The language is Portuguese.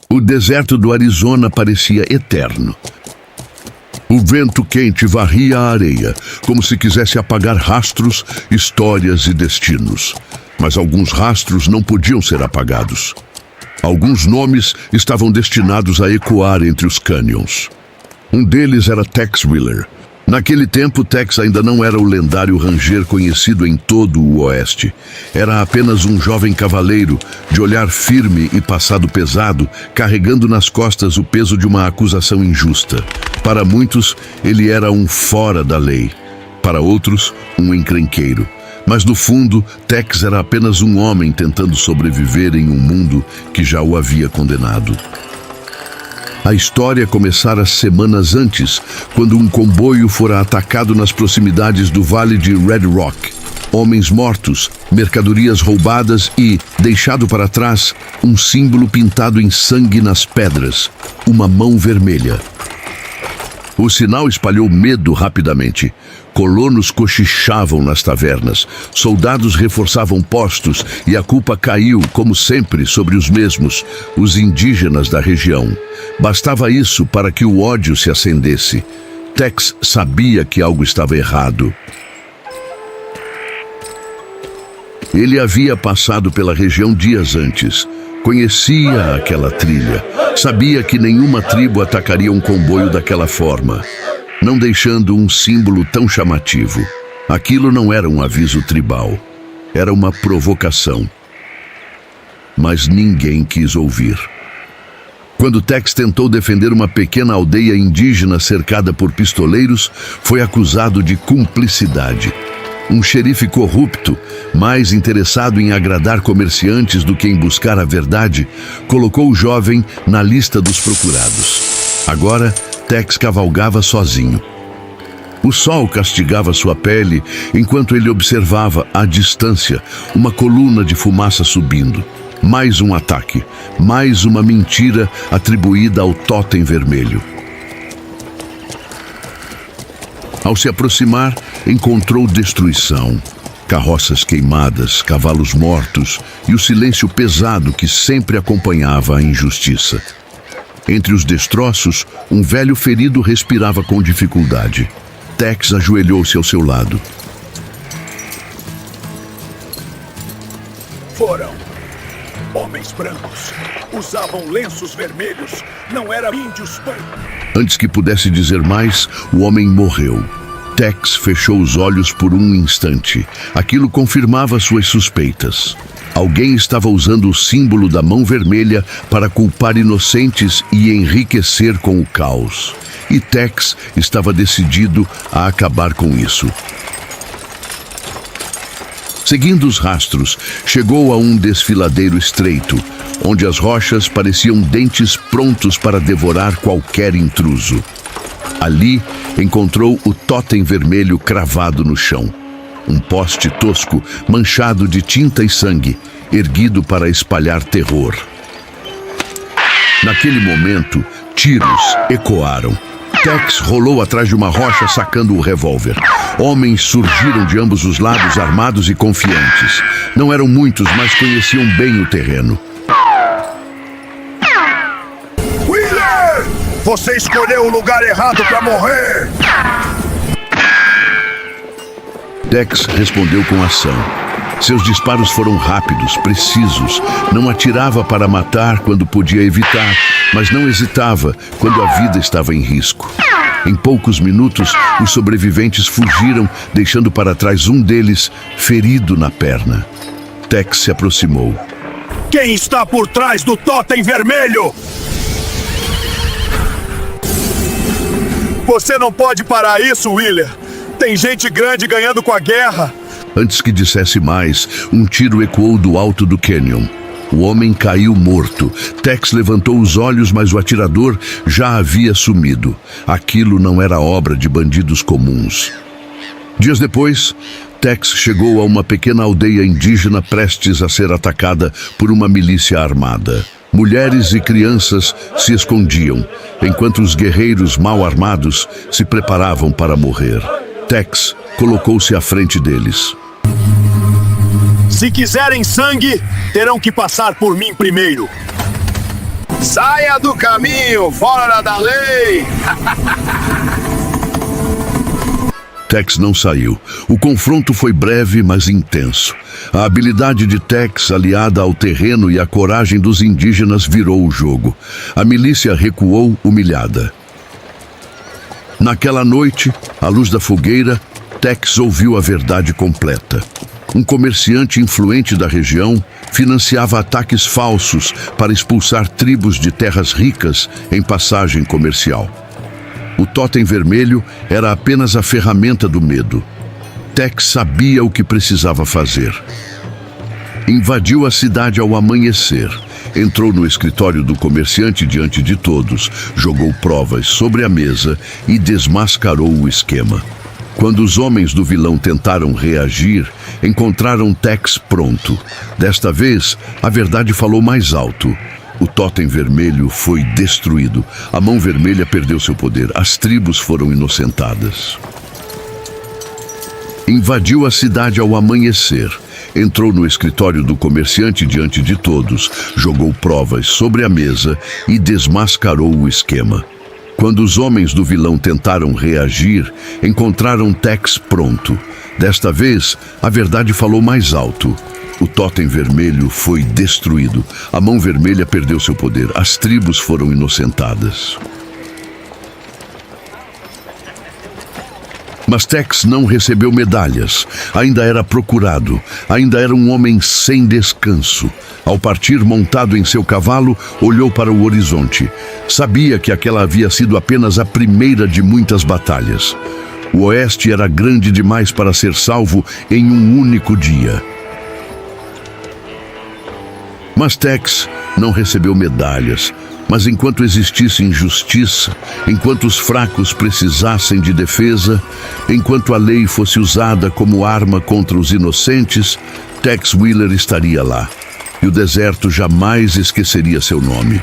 O deserto do Arizona parecia eterno. O vento quente varria a areia, como se quisesse apagar rastros, histórias e destinos. Mas alguns rastros não podiam ser apagados. Alguns nomes estavam destinados a ecoar entre os canyons. Um deles era Tex Willer. Naquele tempo, Tex ainda não era o lendário ranger conhecido em todo o Oeste. Era apenas um jovem cavaleiro, de olhar firme e passado pesado, carregando nas costas o peso de uma acusação injusta. Para muitos, ele era um fora da lei. Para outros, um encrenqueiro. Mas no fundo, Tex era apenas um homem tentando sobreviver em um mundo que já o havia condenado. A história começara semanas antes, quando um comboio fora atacado nas proximidades do Vale de Red Rock. Homens mortos, mercadorias roubadas e, deixado para trás, um símbolo pintado em sangue nas pedras, uma mão vermelha. O sinal espalhou medo rapidamente. Colonos cochichavam nas tavernas, soldados reforçavam postos e a culpa caiu, como sempre, sobre os mesmos, os indígenas da região. Bastava isso para que o ódio se acendesse. Tex sabia que algo estava errado. Ele havia passado pela região dias antes. Conhecia aquela trilha. Sabia que nenhuma tribo atacaria um comboio daquela forma, não deixando um símbolo tão chamativo. Aquilo não era um aviso tribal. Era uma provocação. Mas ninguém quis ouvir. Quando Tex tentou defender uma pequena aldeia indígena cercada por pistoleiros, foi acusado de cumplicidade. Um xerife corrupto, mais interessado em agradar comerciantes do que em buscar a verdade, colocou o jovem na lista dos procurados. Agora, Tex cavalgava sozinho. O sol castigava sua pele enquanto ele observava, à distância, uma coluna de fumaça subindo. Mais um ataque, mais uma mentira atribuída ao Totem Vermelho. Ao se aproximar, encontrou destruição. Carroças queimadas, cavalos mortos e o silêncio pesado que sempre acompanhava a injustiça. Entre os destroços, um velho ferido respirava com dificuldade. Tex ajoelhou-se ao seu lado. Foram homens brancos. Usavam lenços vermelhos. Não eram índios brancos. Antes que pudesse dizer mais, o homem morreu. Tex fechou os olhos por um instante. Aquilo confirmava suas suspeitas. Alguém estava usando o símbolo da mão vermelha para culpar inocentes e enriquecer com o caos. E Tex estava decidido a acabar com isso. Seguindo os rastros, chegou a um desfiladeiro estreito, onde as rochas pareciam dentes prontos para devorar qualquer intruso. Ali, encontrou o Totem Vermelho cravado no chão. Um poste tosco, manchado de tinta e sangue, erguido para espalhar terror. Naquele momento, tiros ecoaram. Tex rolou atrás de uma rocha sacando o revólver. Homens surgiram de ambos os lados, armados e confiantes. Não eram muitos, mas conheciam bem o terreno. Willer! Você escolheu o lugar errado para morrer! Tex respondeu com ação. Seus disparos foram rápidos, precisos. Não atirava para matar quando podia evitar, mas não hesitava quando a vida estava em risco. Em poucos minutos, os sobreviventes fugiram, deixando para trás um deles ferido na perna. Tex se aproximou. Quem está por trás do Totem Vermelho? Você não pode parar isso, Willer. Tem gente grande ganhando com a guerra. Antes que dissesse mais, um tiro ecoou do alto do canyon. O homem caiu morto. Tex levantou os olhos, mas o atirador já havia sumido. Aquilo não era obra de bandidos comuns. Dias depois, Tex chegou a uma pequena aldeia indígena prestes a ser atacada por uma milícia armada. Mulheres e crianças se escondiam, enquanto os guerreiros mal armados se preparavam para morrer. Tex colocou-se à frente deles. Se quiserem sangue, terão que passar por mim primeiro. Saia do caminho, fora da lei! Tex não saiu. O confronto foi breve, mas intenso. A habilidade de Tex, aliada ao terreno e à coragem dos indígenas, virou o jogo. A milícia recuou humilhada. Naquela noite, à luz da fogueira, Tex ouviu a verdade completa. Um comerciante influente da região financiava ataques falsos para expulsar tribos de terras ricas em passagem comercial. O totem vermelho era apenas a ferramenta do medo. Tex sabia o que precisava fazer. Invadiu a cidade ao amanhecer. Entrou no escritório do comerciante diante de todos, jogou provas sobre a mesa e desmascarou o esquema. Quando os homens do vilão tentaram reagir, encontraram Tex pronto. Desta vez, a verdade falou mais alto. O totem vermelho foi destruído. A mão vermelha perdeu seu poder. As tribos foram inocentadas. Invadiu a cidade ao amanhecer. Entrou no escritório do comerciante diante de todos, jogou provas sobre a mesa e desmascarou o esquema. Quando os homens do vilão tentaram reagir, encontraram Tex pronto. Desta vez, a verdade falou mais alto. O totem vermelho foi destruído. A mão vermelha perdeu seu poder. As tribos foram inocentadas. Mas Tex não recebeu medalhas. Ainda era procurado. Ainda era um homem sem descanso. Ao partir montado em seu cavalo, olhou para o horizonte. Sabia que aquela havia sido apenas a primeira de muitas batalhas. O oeste era grande demais para ser salvo em um único dia. Mas Tex não recebeu medalhas. Mas enquanto existisse injustiça, enquanto os fracos precisassem de defesa, enquanto a lei fosse usada como arma contra os inocentes, Tex Willer estaria lá. E o deserto jamais esqueceria seu nome.